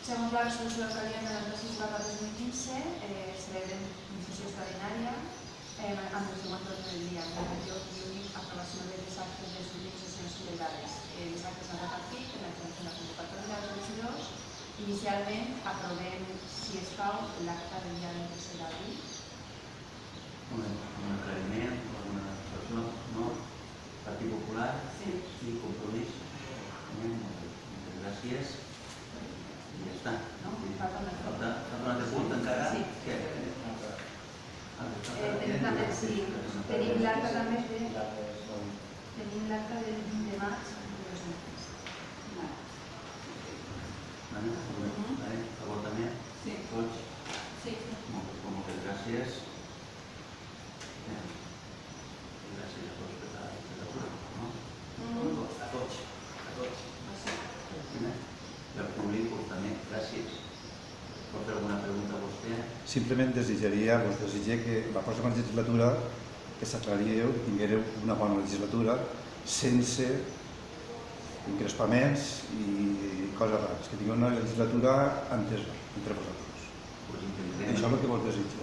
Segons la resolució d'alcaldia 96/2015, celebrem una sessió extraordinària amb el següent ordre del dia. En primer lloc i únic, aprovació de les actes dels últims sessions celebrades. Les actes s'han repartit en la convocatòria dels regidors. Inicialment, aprovem, si escau, l'acte del dia 23 d'abril. Un aclariment, alguna situació, no? Partit Popular? Sí. Compromís? Moltes gràcies. I ja està. Falta un altre punt encara? Sí. Què? Tenim l'acte també tenim l'acte del 20 de maig de 2003. A favor també? Sí. Tots? Sí. Moltes gràcies. Gràcies a tots per la lectura. A tots. I al públic també, gràcies. Pot fer alguna pregunta a vostè? Simplement desitjaria que la pròxima legislatura que s'aclaríeu, tinguéreu una bona legislatura sense encrespaments i coses rares, que tingueu una legislatura entesa entre vosaltres. Això és el que vos desitjo.